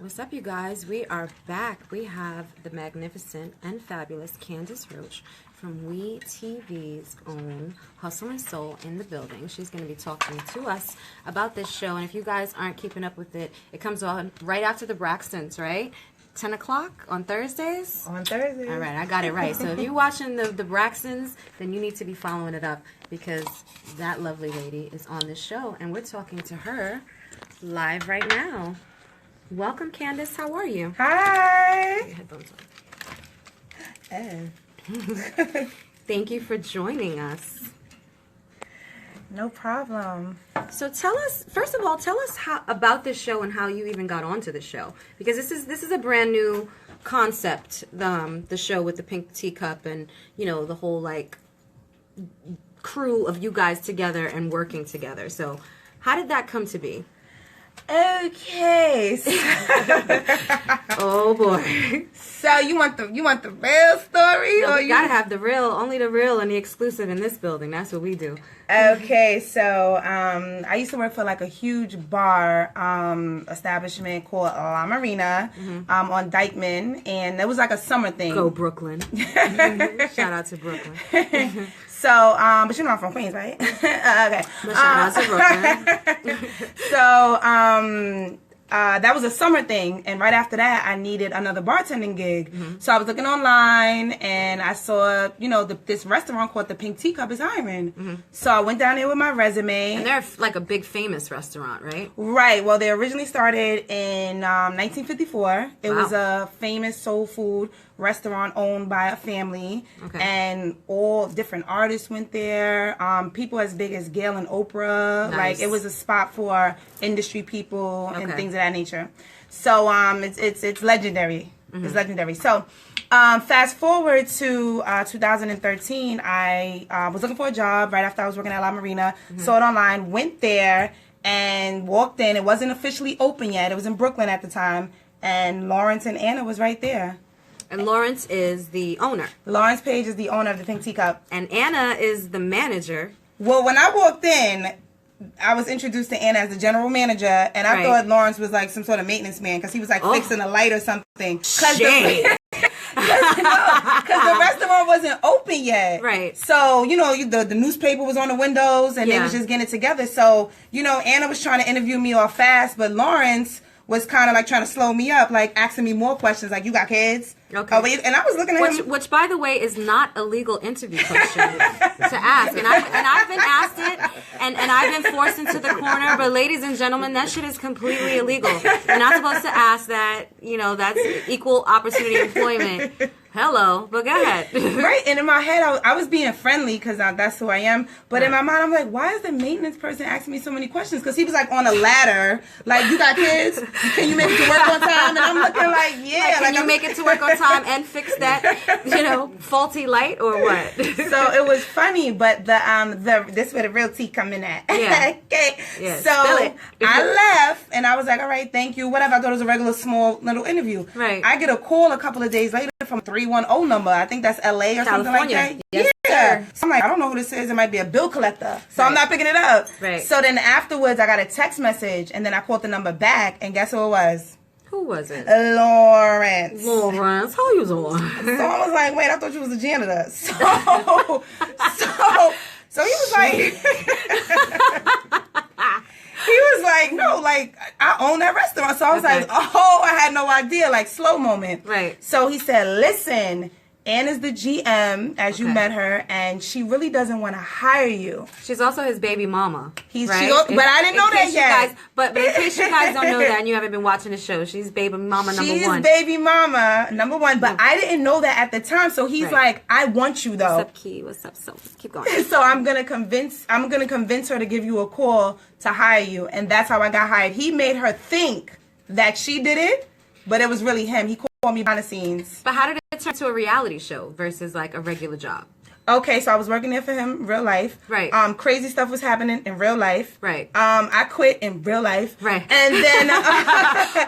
What's up, you guys? We are back. We have the magnificent and fabulous Candace Roach from WeTV's own Hustle and Soul in the building. She's going to be talking to us about this show. And if you guys aren't keeping up with it, it comes on right after the Braxtons, right? 10 o'clock on Thursdays? On Thursdays. All right, I got it right. So if you're watching the Braxtons, then you need to be following it up because that lovely lady is on this show. And we're talking to her live right now. Welcome, Candace. How are you? Hi. Put your headphones on. Thank you for joining us. No problem. So tell us, first of all, tell us how about this show and how you even got onto the show, because this is a brand new concept. The show with the pink teacup and the whole like crew of you guys together and working together. So how did that come to be? Okay. Oh boy. So you want the real story? No, or we gotta have the real, only the real and the exclusive in this building. That's what we do. Okay, so I used to work for like a huge bar establishment called La Marina on Dykeman, and it was like a summer thing. Go Brooklyn. Shout out to Brooklyn. So, but you know I'm from Queens, right? Okay. But shout out to Brooklyn. So, that was a summer thing, and right after that, I needed another bartending gig. So I was looking online, and I saw, this restaurant called the Pink Teacup is hiring. So I went down there with my resume. And they're like a big famous restaurant, right? Right. Well, they originally started in 1954. It was a famous soul food restaurant owned by a family, and all different artists went there. People as big as Gail and Oprah. Nice. Like, it was a spot for industry people and things of that nature. So it's legendary. It's legendary. So fast forward to 2013, I was looking for a job right after I was working at La Marina. Saw it online, went there and walked in. It wasn't officially open yet. It was in Brooklyn at the time, and Lawrence and Anna was right there. And Lawrence is the owner. Lawrence Page is the owner of the Pink Teacup. And Anna is the manager. Well, when I walked in, I was introduced to Anna as the general manager, and I thought Lawrence was like some sort of maintenance man because he was like fixing a light or something. Because the restaurant wasn't open yet. Right. So, the newspaper was on the windows, and they was just getting it together. So, Anna was trying to interview me all fast, but Lawrence was kind of like trying to slow me up, like asking me more questions, like, you got kids? Okay. Oh, and I was looking at him. Which, by the way, is not a legal interview question to ask. And I've been asked it, and I've been forced into the corner. But ladies and gentlemen, that shit is completely illegal. You're not supposed to ask that. That's equal opportunity employment. Hello, but go ahead. Right, and in my head, I was being friendly because that's who I am. But in my mind, I'm like, why is the maintenance person asking me so many questions? Because he was like on a ladder, like, you got kids? Can you make it to work on time? And I'm looking like, yeah. Can you make it to work on time and fix that, faulty light or what? So it was funny, but this is where the real tea come in at. Yeah. Okay. Yeah, so I left, and I was like, all right, thank you, whatever. I thought it was a regular small little interview. Right. I get a call a couple of days later from 310 number. I think that's LA or something like that. Yes, yeah. sir. So I'm like, I don't know who this is. It might be a bill collector. So I'm not picking it up. Right. So then afterwards, I got a text message, and then I called the number back, and guess who it was? Who was it? Lawrence. Lawrence. How you doing? So I was like, wait, I thought you was a janitor. So he was like... He was like, no, like, I own that restaurant. So I was like, oh, I had no idea, like, slow moment. Right. So he said, listen, Anna's the GM, as you met her, and she really doesn't want to hire you. She's also his baby mama. But I didn't know that yet. But in case you guys don't know that and you haven't been watching the show, she's baby mama number one. She's baby mama number one, but I didn't know that at the time. So he's like, I want you though. What's up, Key? What's up, so keep going. So I'm gonna convince her to give you a call to hire you, and that's how I got hired. He made her think that she did it, but it was really him. He called me behind the scenes. But how did it turn to a reality show versus like a regular job? Okay, so I was working there for him, real life. Right. Crazy stuff was happening in real life. Right. I quit in real life. Right. And then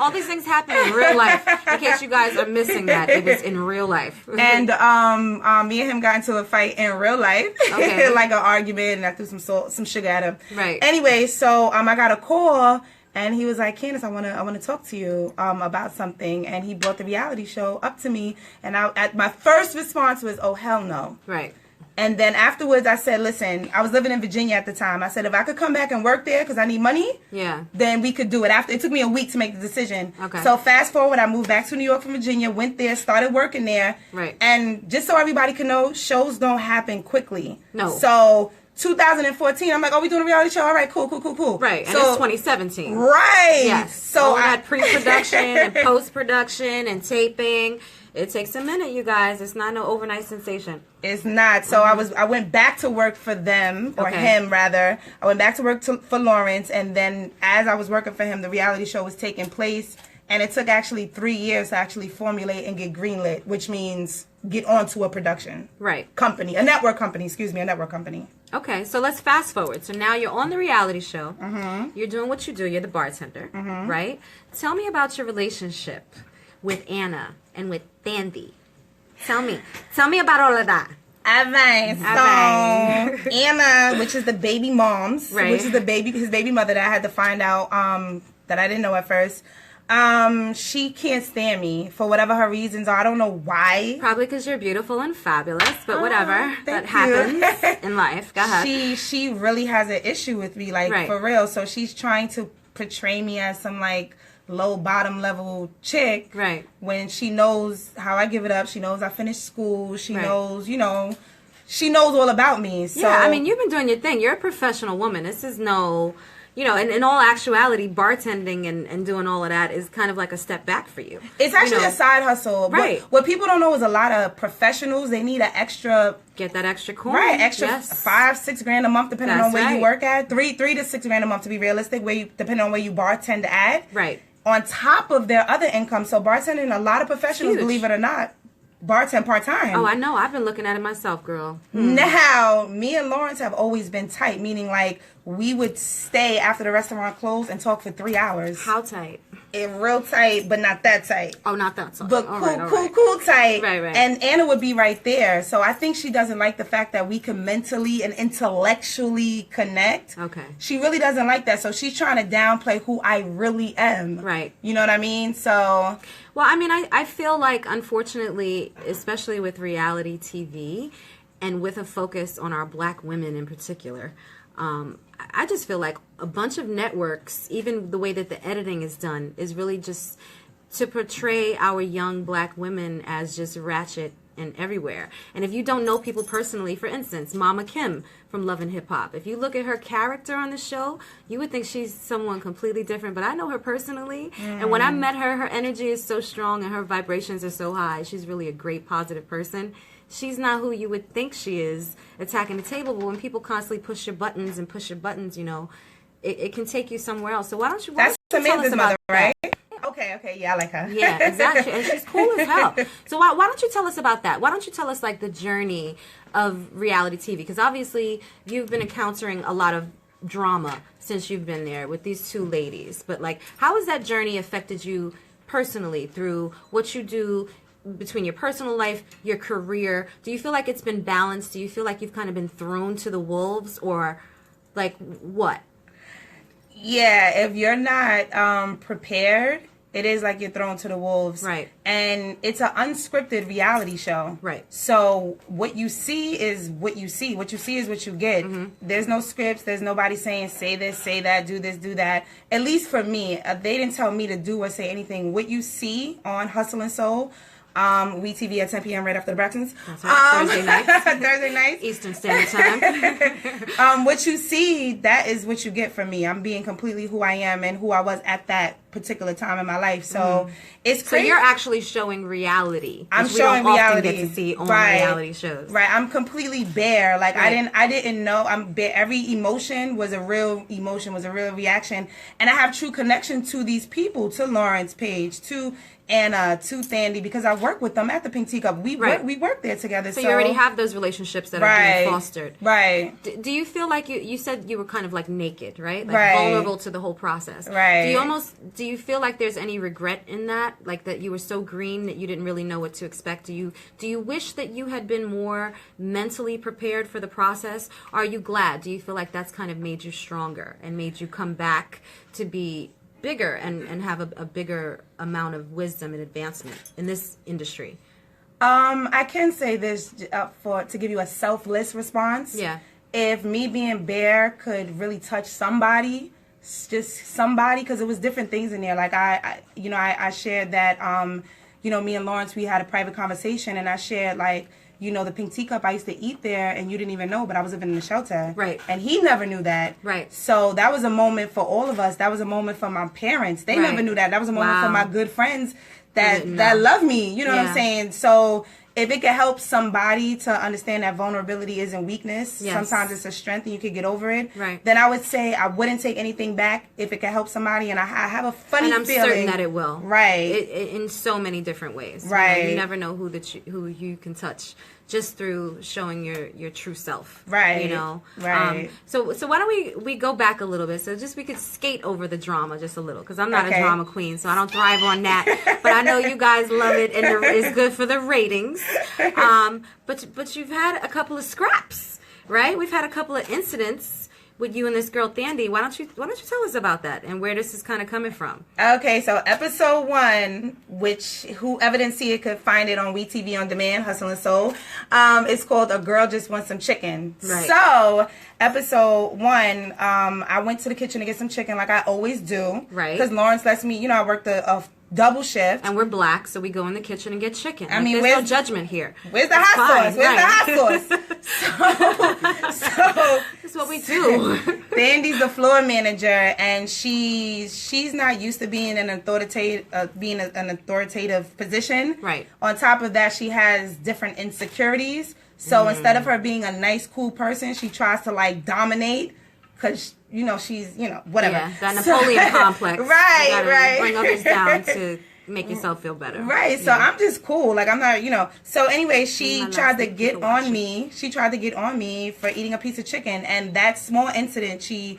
all these things happen in real life. In case you guys are missing that, it was in real life. And me and him got into a fight in real life. Okay. Like an argument, and I threw some sugar at him. Right. Anyway, so I got a call. And he was like, Candace, I want to talk to you about something. And he brought the reality show up to me. And my first response was, oh, hell no. Right. And then afterwards, I said, listen, I was living in Virginia at the time. I said, if I could come back and work there because I need money, then we could do it. It took me a week to make the decision. Okay. So fast forward, I moved back to New York from Virginia, went there, started working there. Right. And just so everybody can know, shows don't happen quickly. No. So 2014, I'm like, oh, we doing a reality show? All right, cool. Right, and so, it's 2017. Right. Yes. So all that pre-production and post-production and taping. It takes a minute, you guys. It's not no overnight sensation. It's not. So I went back to work for them, or him rather. I went back to work for Lawrence, and then as I was working for him, the reality show was taking place, and it took actually 3 years to actually formulate and get greenlit, which means get onto a production company, a network company. Okay, so let's fast forward. So now you're on the reality show. You're doing what you do. You're the bartender, right? Tell me about your relationship with Anna and with Thandi. Tell me about all of that. Alright, so Anna, which is the baby mom's, which is his baby mother that I had to find out that I didn't know at first. She can't stand me for whatever her reasons are. I don't know why. Probably because you're beautiful and fabulous, but whatever. That happens in life. Go ahead. She really has an issue with me, like for real. So she's trying to portray me as some like low bottom level chick, when she knows how I give it up. She knows I finished school. She knows, she knows all about me. So yeah, I mean, you've been doing your thing. You're a professional woman. This is no, and in all actuality, bartending and doing all of that is kind of like a step back for you. It's actually a side hustle. Right. What people don't know is a lot of professionals, they need an extra... Get that extra coin. Right, extra $5-6 grand a month, depending on where you work at. $3 to $6 grand a month to be realistic, depending on where you bartend at. Right. On top of their other income. So bartending, a lot of professionals, believe it or not, bartend part-time. Oh, I know. I've been looking at it myself, girl. Now, me and Lawrence have always been tight, meaning like we would stay after the restaurant closed and talk for 3 hours. How tight? Real tight, but not that tight. Oh, not that tight. But cool tight. Right. And Anna would be right there. So I think she doesn't like the fact that we can mentally and intellectually connect. Okay. She really doesn't like that. So she's trying to downplay who I really am. Right. You know what I mean? So... Well, I mean, I feel like, unfortunately, especially with reality TV and with a focus on our black women in particular, I just feel like a bunch of networks, even the way that the editing is done, is really just to portray our young black women as just ratchet and everywhere. And if you don't know people personally, for instance, Mama Kim from Love and Hip Hop, if you look at her character on the show, you would think she's someone completely different. But I know her personally, and when I met her, her energy is so strong and her vibrations are so high. She's really a great, positive person. She's not who you would think she is attacking the table, but when people constantly push your buttons, it can take you somewhere else. So why don't you tell us about that? Right? Okay, yeah, I like her. Yeah, exactly. And she's cool as hell. So why don't you tell us about that? Why don't you tell us, like, the journey of reality TV? Because obviously you've been encountering a lot of drama since you've been there with these two ladies. But, like, how has that journey affected you personally through what you do between your personal life, your career? Do you feel like it's been balanced? Do you feel like you've kind of been thrown to the wolves? Or, like, what? Yeah, if you're not prepared, it is like you're thrown to the wolves. Right. And it's an unscripted reality show. Right. So what you see is what you see. What you see is what you get. There's no scripts. There's nobody saying, say this, say that, do this, do that. At least for me, they didn't tell me to do or say anything. What you see on Hustle and Soul, WeTV at 10 p.m. right after the Braxtons. That's right. Thursday nights. Thursday nights. Eastern Standard Time. What you see, that is what you get from me. I'm being completely who I am and who I was at that particular time in my life. So it's crazy. So you're actually showing reality. I'm which showing we don't reality. often get to see on reality shows. Right. I'm completely bare. Like I didn't know. I'm bare. Every emotion was a real emotion, was a real reaction, and I have true connection to these people, to Lawrence Page, to Anna, to Thandi, because I work with them at the Pink Teacup. We work there together. So you already have those relationships that are being fostered. Right. Do you feel like you said you were kind of like naked, right? Like vulnerable to the whole process. Right. Do you feel like there's any regret in that? Like that you were so green that you didn't really know what to expect? Do you wish that you had been more mentally prepared for the process? Or are you glad? Do you feel like that's kind of made you stronger and made you come back to be bigger and have a bigger amount of wisdom and advancement in this industry? I can say this to give you a selfless response. Yeah. If me being Bear could really touch somebody, just somebody, because it was different things in there. Like I shared that, me and Lawrence, we had a private conversation, and I shared like, the pink teacup I used to eat there, and you didn't even know, but I was living in the shelter. Right. And he never knew that. Right. So that was a moment for all of us. That was a moment for my parents. They never knew that. That was a moment for my good friends that love me. You know what I'm saying? So if it can help somebody to understand that vulnerability isn't weakness, sometimes it's a strength and you can get over it, then I would say I wouldn't take anything back if it can help somebody. And I have a funny feeling. And I'm certain that it will. Right. In so many different ways. Right. You never know who you can touch just through showing your true self. Right. Right. So why don't we go back a little bit? So just we could skate over the drama just a little, because I'm not a drama queen, so I don't thrive on that. But I know you guys love it, and it's good for the ratings. But you've had a couple of scraps, right? We've had a couple of incidents with you and this girl Thandy. Why don't you tell us about that and where this is kind of coming from? Okay, so episode 1, which whoever didn't see it could find it on WeTV on demand, Hustle and Soul. It's called A Girl Just Wants Some Chicken. Right. So episode 1, I went to the kitchen to get some chicken like I always do. Right. Because Lawrence lets me, I worked a double shift. And we're black, so we go in the kitchen and get chicken. I mean, there's no judgment here. Where's the hot sauce? Where's the hot sauce? So that's what we do. Thandy's the floor manager, and she's not used to being an authoritative position. Right. On top of that, she has different insecurities. So instead of her being a nice, cool person, she tries to like dominate. Because, she's, whatever. Yeah, that Napoleon complex. Right. Bring others down to make yourself feel better. Right. So I'm just cool. Like, I'm not, So anyway, she tried to get on me. She tried to get on me for eating a piece of chicken. And that small incident, she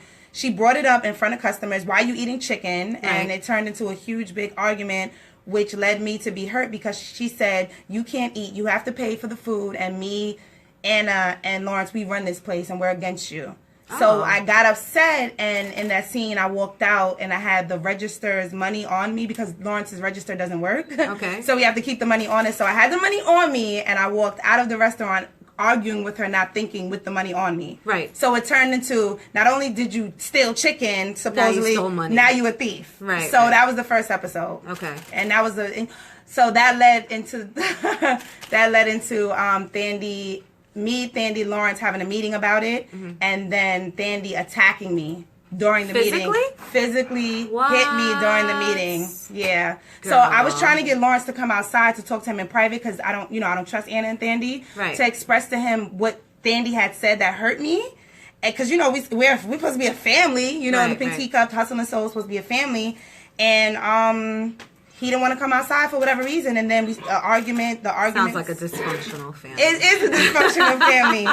brought it up in front of customers. Why are you eating chicken? Right. And it turned into a huge, big argument, which led me to be hurt because she said, you can't eat. You have to pay for the food. And me, Anna, and Lawrence, we run this place and we're against you. So I got upset, and in that scene, I walked out, and I had the register's money on me because Lawrence's register doesn't work. Okay. So we have to keep the money on it. So I had the money on me, and I walked out of the restaurant arguing with her, not thinking, with the money on me. Right. So it turned into, not only did you steal chicken, supposedly, now you stole money. Now you a thief. Right. So that was the first episode. Okay. And that was so that led into, Thandy... Thandy, Lawrence having a meeting about it, and then Thandy attacking me during the meeting. Physically hit me during the meeting. Yeah. Girl. So I was trying to get Lawrence to come outside to talk to him in private because I don't trust Anna and Thandy. Right. To express to him what Thandy had said that hurt me. Because, we're supposed to be a family. The Pink Teacup, Hustle and Soul is supposed to be a family. And, he didn't want to come outside for whatever reason, and then the argument. Sounds like a dysfunctional family. It is a dysfunctional family.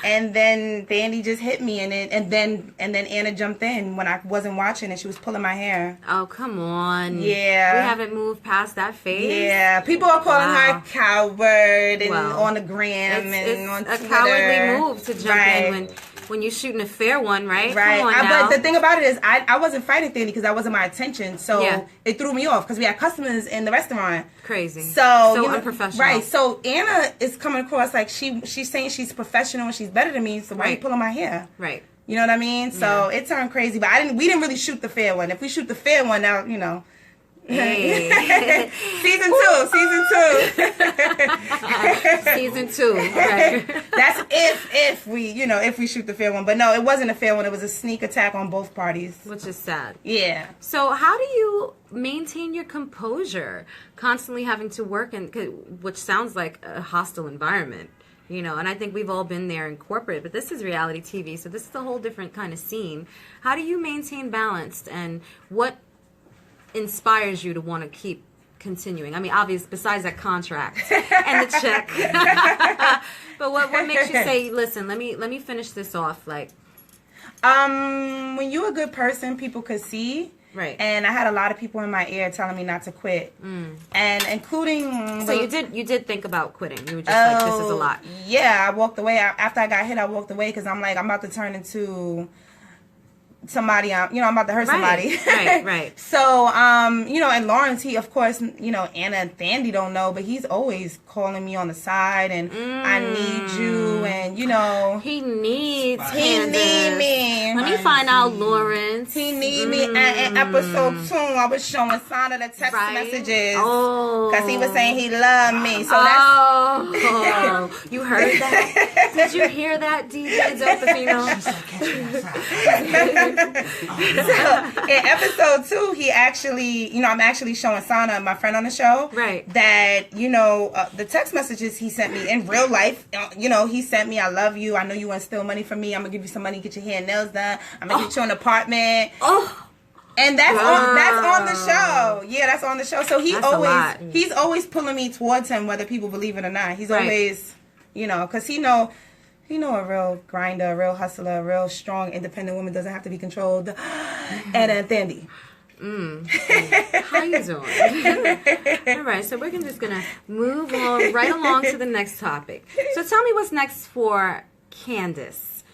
And then Thandy just hit me, and then Anna jumped in when I wasn't watching, and she was pulling my hair. Oh, come on. Yeah. We haven't moved past that phase. Yeah. People are calling her coward and on the gram and on Twitter. It's a cowardly move to jump in when you're shooting a fair one, right? Right. Come on now. But the thing about it is, I wasn't fighting Thandy because that wasn't my intention. So it threw me off because we had customers in the restaurant. Crazy. So unprofessional. Right. So Anna is coming across like she's saying she's professional and she's better than me. So why are you pulling my hair? Right. You know what I mean? So it turned crazy. But we didn't really shoot the fair one. If we shoot the fair one now, Hey. season 2. Season 2. Right. That's if we shoot the fair one. But no, it wasn't a fair one. It was a sneak attack on both parties. Which is sad. Yeah. So how do you maintain your composure constantly having to work in, which sounds like a hostile environment? And I think we've all been there in corporate, but this is reality TV, so this is a whole different kind of scene. How do you maintain balance, and what inspires you to want to keep continuing? I mean, obviously, besides that contract and the check. But what makes you say, listen, let me finish this off? Like, when you're a good person, people could see. Right. And I had a lot of people in my ear telling me not to quit. And including... So you did think about quitting. You were just like, this is a lot. Yeah, I walked away. After I got hit, I walked away because I'm like, I'm about to turn into... somebody, I'm about to hurt somebody. Right. So, and Lawrence, he, of course, Anna and Thandi don't know, but he's always calling me on the side and I need you, and, He needs he need me. Let me find out, Lawrence. He need me. In episode 2, I was showing Sana the text messages. Oh. Because he was saying he loved me. So you heard that? Did you hear that, DJ Dopamino? So, in episode 2, he actually, I'm actually showing Sana, my friend on the show, right, that, the text messages he sent me in real life, he sent me, I love you, I know you want to steal money from me, I'm going to give you some money, get your hair and nails done, I'm going to get you an apartment. And that's on the show. Yeah, that's on the show. So he's always pulling me towards him, whether people believe it or not. He's always, because he know a real grinder, a real hustler, a real strong, independent woman doesn't have to be controlled. And Thandi. How you doing? All right, so we're just gonna move on right along to the next topic. So tell me what's next for Candace,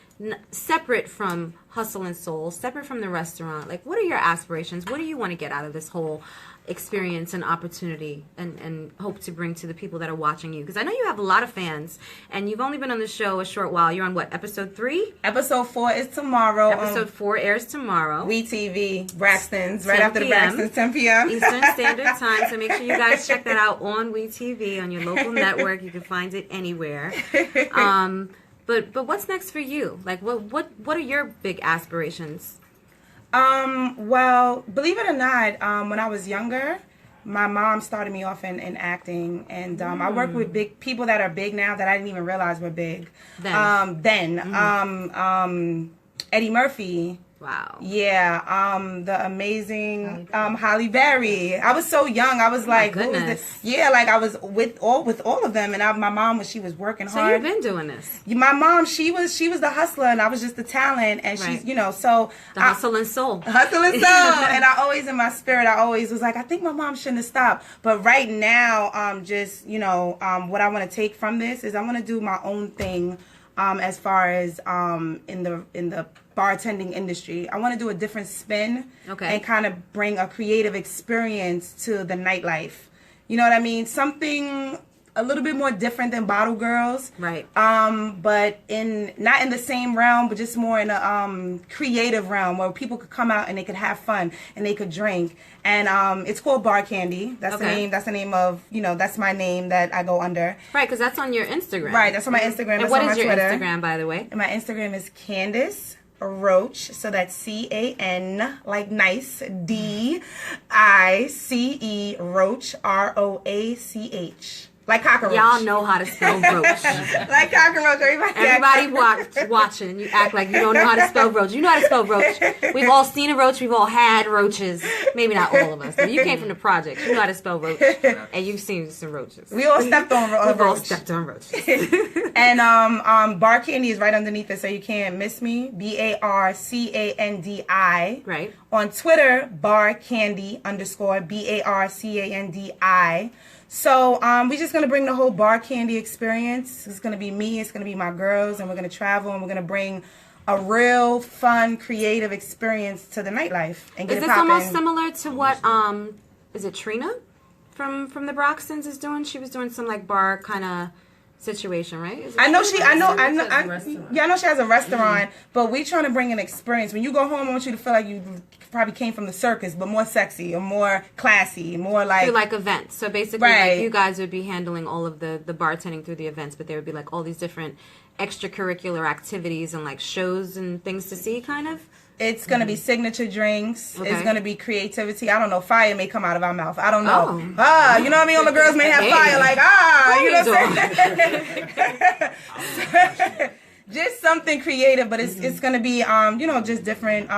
separate from Hustle and Soul, separate from the restaurant. Like, what are your aspirations? What do you want to get out of this whole experience and opportunity and hope to bring to the people that are watching you? Because I know you have a lot of fans, and you've only been on the show a short while. You're on what, episode 3? Episode 4 is tomorrow. Episode 4 airs tomorrow. WeTV, Braxton's, right after the Braxton's, 10 p.m. Eastern Standard Time. So make sure you guys check that out on WeTV, on your local network. You can find it anywhere. But what's next for you? Like, what are your big aspirations? Well, believe it or not, when I was younger, my mom started me off in acting, and I work with big people that are big now that I didn't even realize were big. Eddie Murphy. Wow. Yeah, the amazing Halle Berry. I was so young. I was like, who is this? Yeah, like I was with all of them, and my mom she was working hard. So you've been doing this. My mom, she was the hustler, and I was just the talent, and she's so the hustle and soul. Hustle and soul. And I always, in my spirit, I always was like, I think my mom shouldn't have stopped. But right now, what I want to take from this is I want to do my own thing. As far as in the bartending industry, I want to do a different spin, and kind of bring a creative experience to the nightlife. You know what I mean? Something a little bit more different than Bottle Girls, right? But not in the same realm, but just more in a creative realm where people could come out and they could have fun and they could drink. And it's called Bar Candy. That's the name. That's the name of that's my name that I go under. Right, because that's on your Instagram. Right, that's on my Instagram. And what is your Instagram, by the way? And my Instagram is Candace Roach. So that's CAN like nice DICE Roach ROACH. Like cockroach. Y'all know how to spell roach. Like cockroach. Everybody watching. You act like you don't know how to spell roach. You know how to spell roach. We've all seen a roach. We've all had roaches. Maybe not all of us. But you came from the projects. You know how to spell roach. And you've seen some roaches. We all stepped on roaches. We've all stepped on roaches. And Bar Candy is right underneath it, so you can't miss me. BARCANDI. Right. On Twitter, Bar Candy _ BARCANDI. So we're just going to bring the whole Bar Candy experience. It's going to be me, it's going to be my girls, and we're going to travel, and we're going to bring a real fun, creative experience to the nightlife. And get is it this poppin'. almost similar to what, is it Trina from the Broxtons is doing? She was doing some like bar kind of situation, right? I know she has a restaurant, but we trying to bring an experience. When you go home, I want you to feel like you probably came from the circus, but more sexy or more classy, more like... Through like events. So basically, like, you guys would be handling all of the bartending through the events, but there would be like all these different extracurricular activities and like shows and things to see, kind of? It's going to be signature drinks. Okay. It's going to be creativity. I don't know. Fire may come out of our mouth. I don't know. You know what I mean? All the girls may have fire. Like, you know what I'm saying? Just something creative, but it's going to be, just different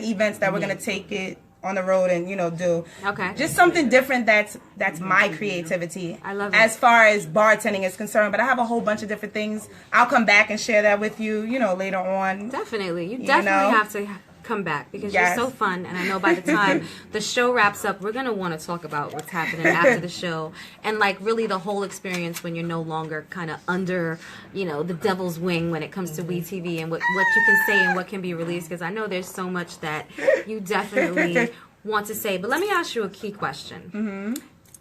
events that we're going to take it on the road and, do. Okay. Just something different that's my creativity. I love it. As far as bartending is concerned, but I have a whole bunch of different things. I'll come back and share that with you, later on. Definitely. You definitely have to come back because Yes. you're so fun. And I know by the time the show wraps up, we're going to want to talk about what's happening after the show and like really the whole experience when you're no longer kind of under, you know, the devil's wing when it comes to WeTV and what you can say and what can be released, because I know there's so much that you definitely want to say. But let me ask you a key question. Mm-hmm.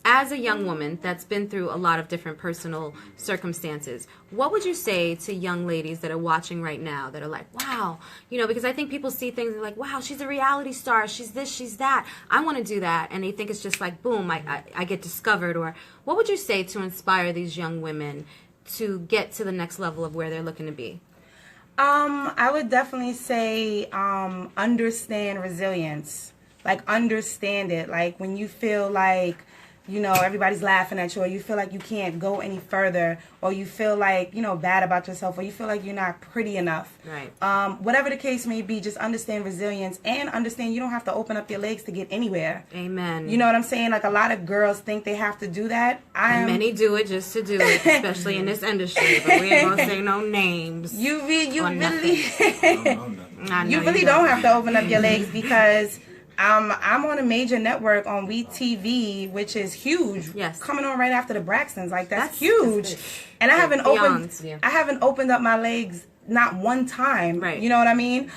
As a young woman that's been through a lot of different personal circumstances, what would you say to young ladies that are watching right now that are like, wow, you know, because I think people see things like, wow, she's a reality star, she's this, she's that, I want to do that, and they think it's just like, boom, I get discovered. Or what would you say to inspire these young women to get to the next level of where they're looking to be? I would definitely say understand resilience. Like, understand it. Like, when you feel like, you know, everybody's laughing at you, or you feel like you can't go any further, or you feel like, you know, bad about yourself, or you feel like you're not pretty enough. Right. Whatever the case may be, just understand resilience and understand you don't have to open up your legs to get anywhere. Amen. You know what I'm saying? Like, a lot of girls think they have to do that. And many do it just to do it, especially in this industry. But we ain't gonna say no names. You really don't have to open up your legs because I'm on a major network on WeTV, which is huge. Yes. Coming on right after the Braxtons, like that's huge. And I haven't opened up my legs not one time. Right. You know what I mean?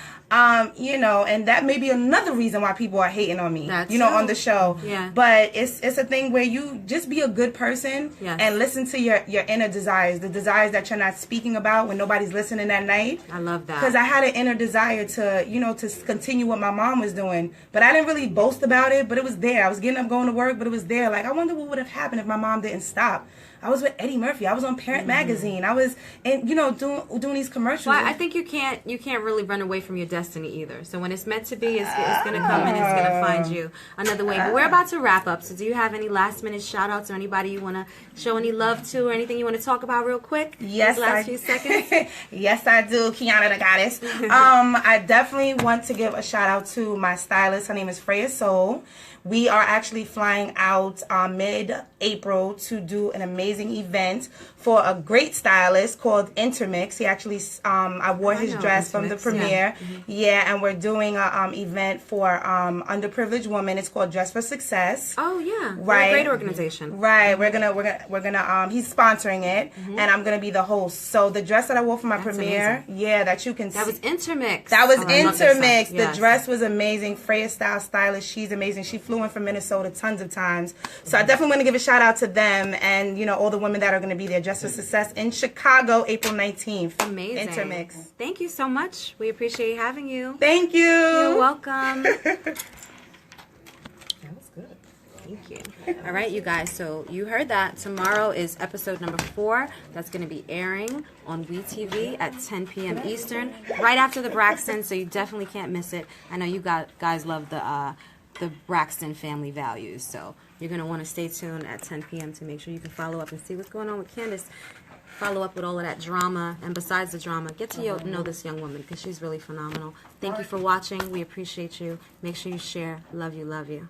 You know, and that may be another reason why people are hating on me. That's you know, true. on the show. Yeah. But it's a thing where you just be a good person. Yes. And listen to your inner desires, the desires that you're not speaking about when nobody's listening at night. I love that. Because I had an inner desire to, you know, to continue what my mom was doing. But I didn't really boast about it, but it was there. I was getting up, going to work, but it was there. Like, I wonder what would have happened if my mom didn't stop. I was with Eddie Murphy. I was on Parent Magazine. I was, you know, doing these commercials. Well, I think you can't really run away from your destiny either. So when it's meant to be, it's going to come and it's going to find you another way. But we're about to wrap up. So do you have any last minute shout outs or anybody you want to show any love to or anything you want to talk about real quick? Yes, last few seconds. Yes, I do. Kiana the Goddess. I definitely want to give a shout out to my stylist. Her name is Freya Soul. We are actually flying out mid-April to do an amazing event for a great stylist called Intermix. He actually, I wore his dress from the premiere. Yeah, and we're doing an event for underprivileged women. It's called Dress for Success. Oh yeah, right. A great organization. Right. We're gonna. He's sponsoring it, and I'm gonna be the host. So the dress that I wore for my premiere, amazing. that you can. That was Intermix. That was Intermix. Yes. The dress was amazing. Freya stylist. She's amazing. She flew in from Minnesota tons of times. So I definitely want to give a shout out to them and, you know, all the women that are going to be there. Dress for Success in Chicago, April 19th. Amazing. Intermix. Thank you so much. We appreciate having you. Thank you. You're welcome. That was good. Thank you. All right, you guys. So you heard that. Tomorrow is episode number 4. That's going to be airing on WeTV at 10 p.m. Eastern, right after the Braxton. So you definitely can't miss it. I know you guys love the Braxton family values. So you're going to want to stay tuned at 10 p.m. to make sure you can follow up and see what's going on with Candace. Follow up with all of that drama. And besides the drama, get to know this young woman because she's really phenomenal. Thank you for watching. We appreciate you. Make sure you share. Love you, love you.